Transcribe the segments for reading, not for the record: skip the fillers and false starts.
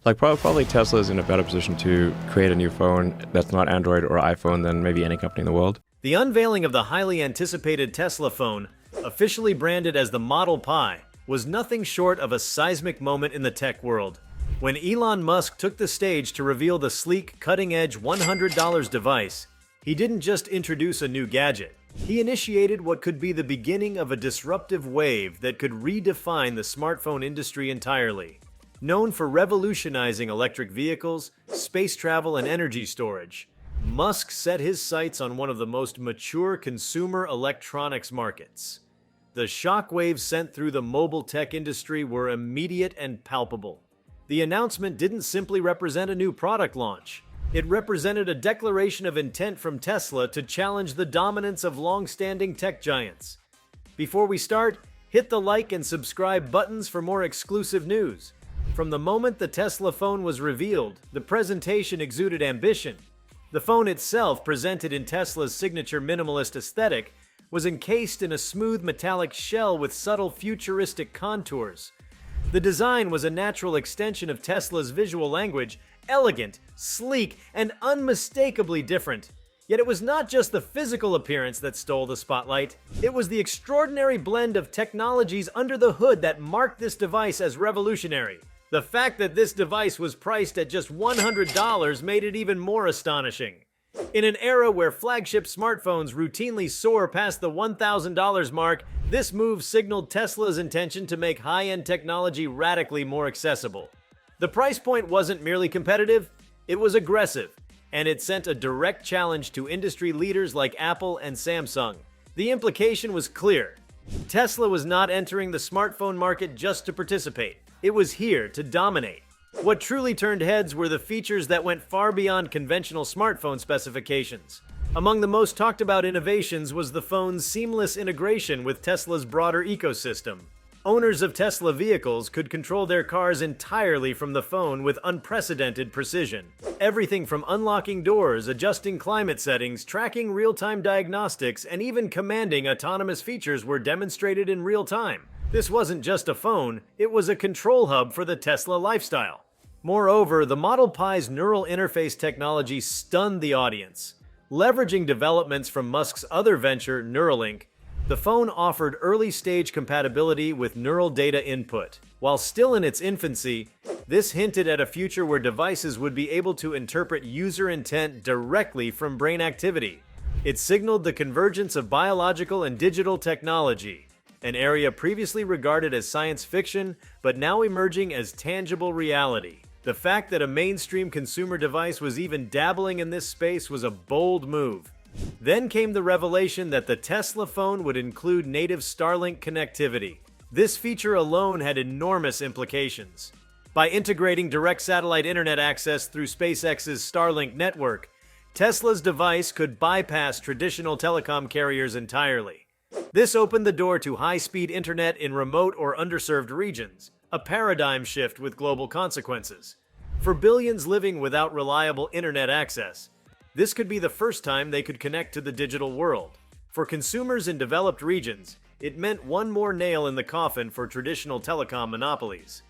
Like probably Tesla is in a better position to create a new phone that's not Android or iPhone than maybe any company in the world. The unveiling of the highly anticipated Tesla phone, officially branded as the Model Pi, was nothing short of a seismic moment in the tech world. When Elon Musk took the stage to reveal the sleek, cutting-edge $100 device, he didn't just introduce a new gadget. He initiated what could be the beginning of a disruptive wave that could redefine the smartphone industry entirely. Known for revolutionizing electric vehicles, space travel, and energy storage, Musk set his sights on one of the most mature consumer electronics markets. The shockwaves sent through the mobile tech industry were immediate and palpable. The announcement didn't simply represent a new product launch. It represented a declaration of intent from Tesla to challenge the dominance of long-standing tech giants. Before we start, hit the like and subscribe buttons for more exclusive news. From the moment the Tesla phone was revealed, the presentation exuded ambition. The phone itself, presented in Tesla's signature minimalist aesthetic, was encased in a smooth metallic shell with subtle futuristic contours. The design was a natural extension of Tesla's visual language, elegant, sleek, and unmistakably different. Yet it was not just the physical appearance that stole the spotlight. It was the extraordinary blend of technologies under the hood that marked this device as revolutionary. The fact that this device was priced at just $100 made it even more astonishing. In an era where flagship smartphones routinely soar past the $1,000 mark, this move signaled Tesla's intention to make high-end technology radically more accessible. The price point wasn't merely competitive, it was aggressive, and it sent a direct challenge to industry leaders like Apple and Samsung. The implication was clear. Tesla was not entering the smartphone market just to participate. It was here to dominate. What truly turned heads were the features that went far beyond conventional smartphone specifications. Among the most talked about innovations was the phone's seamless integration with Tesla's broader ecosystem. Owners of Tesla vehicles could control their cars entirely from the phone with unprecedented precision. Everything from unlocking doors, adjusting climate settings, tracking real-time diagnostics, and even commanding autonomous features were demonstrated in real time. This wasn't just a phone, it was a control hub for the Tesla lifestyle. Moreover, the Model Pi's neural interface technology stunned the audience. Leveraging developments from Musk's other venture, Neuralink, the phone offered early-stage compatibility with neural data input. While still in its infancy, this hinted at a future where devices would be able to interpret user intent directly from brain activity. It signaled the convergence of biological and digital technology, an area previously regarded as science fiction, but now emerging as tangible reality. The fact that a mainstream consumer device was even dabbling in this space was a bold move. Then came the revelation that the Tesla phone would include native Starlink connectivity. This feature alone had enormous implications. By integrating direct satellite internet access through SpaceX's Starlink network, Tesla's device could bypass traditional telecom carriers entirely. This opened the door to high-speed internet in remote or underserved regions, a paradigm shift with global consequences. For billions living without reliable internet access, this could be the first time they could connect to the digital world. For consumers in developed regions, it meant one more nail in the coffin for traditional telecom monopolies.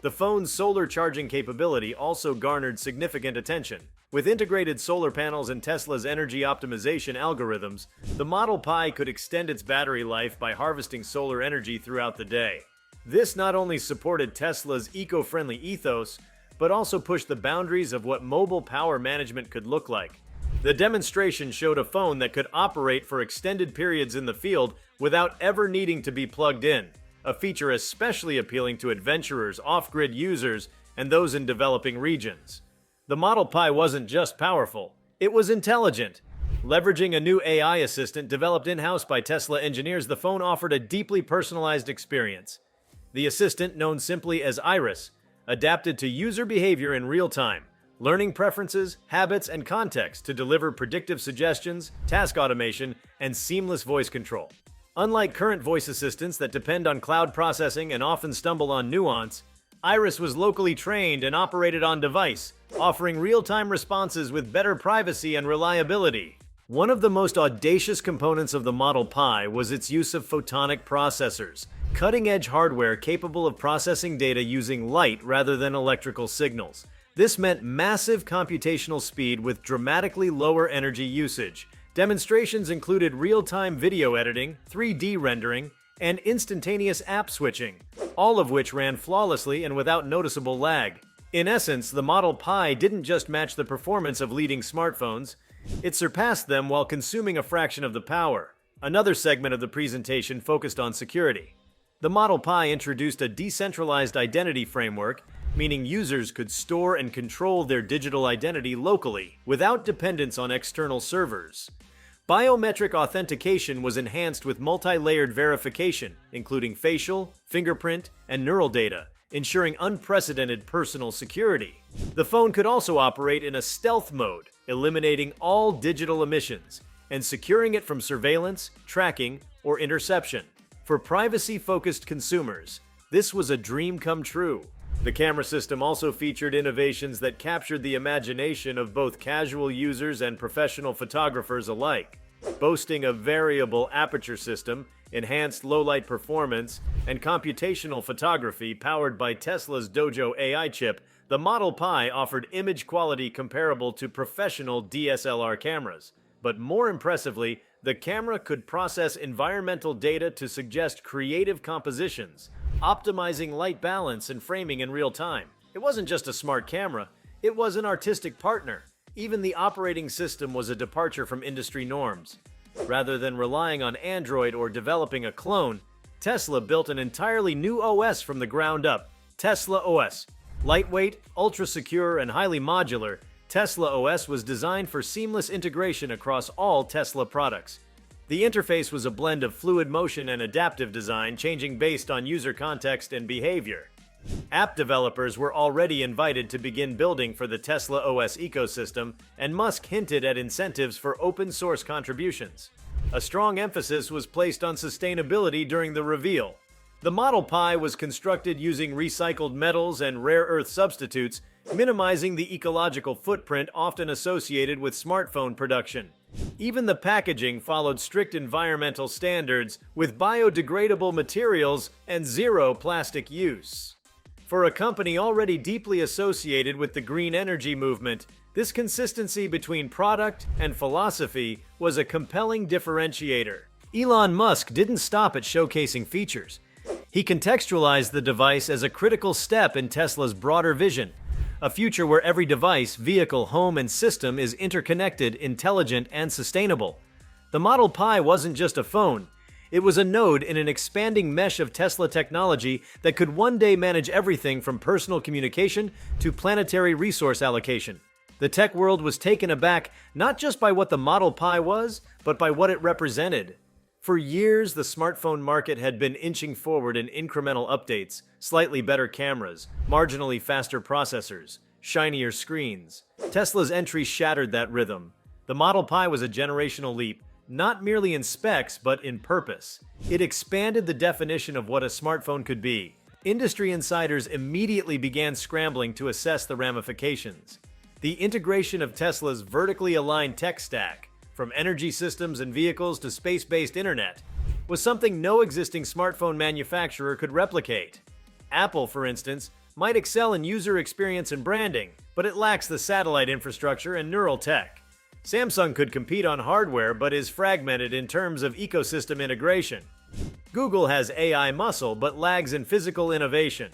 The phone's solar charging capability also garnered significant attention. With integrated solar panels and Tesla's energy optimization algorithms, the Model Pi could extend its battery life by harvesting solar energy throughout the day. This not only supported Tesla's eco-friendly ethos, but also pushed the boundaries of what mobile power management could look like. The demonstration showed a phone that could operate for extended periods in the field without ever needing to be plugged in, a feature especially appealing to adventurers, off-grid users, and those in developing regions. The Model Pi wasn't just powerful, it was intelligent. Leveraging a new AI assistant developed in-house by Tesla engineers, the phone offered a deeply personalized experience. The assistant, known simply as Iris, adapted to user behavior in real time, learning preferences, habits, and context to deliver predictive suggestions, task automation, and seamless voice control. Unlike current voice assistants that depend on cloud processing and often stumble on nuance, Iris was locally trained and operated on device, offering real-time responses with better privacy and reliability. One of the most audacious components of the Model Pi was its use of photonic processors. cutting-edge hardware capable of processing data using light rather than electrical signals. This meant massive computational speed with dramatically lower energy usage. Demonstrations included real-time video editing, 3D rendering, and instantaneous app switching, all of which ran flawlessly and without noticeable lag. In essence, the Model Pi didn't just match the performance of leading smartphones, it surpassed them while consuming a fraction of the power. Another segment of the presentation focused on security. The Model Pi introduced a decentralized identity framework, meaning users could store and control their digital identity locally, without dependence on external servers. Biometric authentication was enhanced with multi-layered verification, including facial, fingerprint, and neural data, ensuring unprecedented personal security. The phone could also operate in a stealth mode, eliminating all digital emissions, and securing it from surveillance, tracking, or interception. For privacy-focused consumers, this was a dream come true. The camera system also featured innovations that captured the imagination of both casual users and professional photographers alike. Boasting a variable aperture system, enhanced low-light performance, and computational photography powered by Tesla's Dojo AI chip, the Model Pi offered image quality comparable to professional DSLR cameras. But more impressively, the camera could process environmental data to suggest creative compositions, optimizing light balance and framing in real time. It wasn't just a smart camera, it was an artistic partner. Even the operating system was a departure from industry norms. Rather than relying on Android or developing a clone, Tesla built an entirely new OS from the ground up, Tesla OS. Lightweight, ultra-secure, and highly modular, Tesla OS was designed for seamless integration across all Tesla products. The interface was a blend of fluid motion and adaptive design, changing based on user context and behavior. App developers were already invited to begin building for the Tesla OS ecosystem, and Musk hinted at incentives for open-source contributions. A strong emphasis was placed on sustainability during the reveal. The Model Pi was constructed using recycled metals and rare earth substitutes, minimizing the ecological footprint often associated with smartphone production. Even the packaging followed strict environmental standards, with biodegradable materials and zero plastic use. For a company already deeply associated with the green energy movement, this consistency between product and philosophy was a compelling differentiator. Elon Musk didn't stop at showcasing features. He contextualized the device as a critical step in Tesla's broader vision, a future where every device, vehicle, home, and system is interconnected, intelligent, and sustainable. The Model Pi wasn't just a phone. It was a node in an expanding mesh of Tesla technology that could one day manage everything from personal communication to planetary resource allocation. The tech world was taken aback not just by what the Model Pi was, but by what it represented. For years, the smartphone market had been inching forward in incremental updates, slightly better cameras, marginally faster processors, shinier screens. Tesla's entry shattered that rhythm. The Model Pi was a generational leap, not merely in specs, but in purpose. It expanded the definition of what a smartphone could be. Industry insiders immediately began scrambling to assess the ramifications. The integration of Tesla's vertically aligned tech stack, from energy systems and vehicles to space-based internet, was something no existing smartphone manufacturer could replicate. Apple, for instance, might excel in user experience and branding, but it lacks the satellite infrastructure and neural tech. Samsung could compete on hardware, but is fragmented in terms of ecosystem integration. Google has AI muscle, but lags in physical innovation.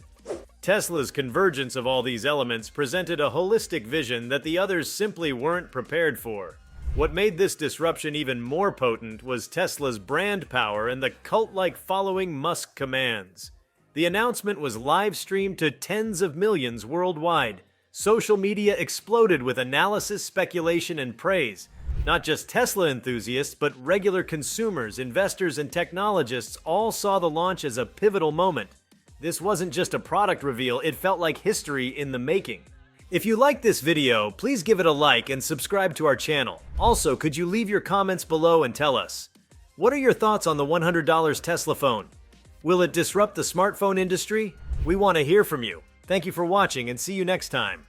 Tesla's convergence of all these elements presented a holistic vision that the others simply weren't prepared for. What made this disruption even more potent was Tesla's brand power and the cult-like following Musk commands. The announcement was live-streamed to tens of millions worldwide. Social media exploded with analysis, speculation, and praise. Not just Tesla enthusiasts, but regular consumers, investors, and technologists all saw the launch as a pivotal moment. This wasn't just a product reveal, it felt like history in the making. If you liked this video, please give it a like and subscribe to our channel. Also, could you leave your comments below and tell us, what are your thoughts on the $100 Tesla phone? Will it disrupt the smartphone industry? We want to hear from you. Thank you for watching and see you next time.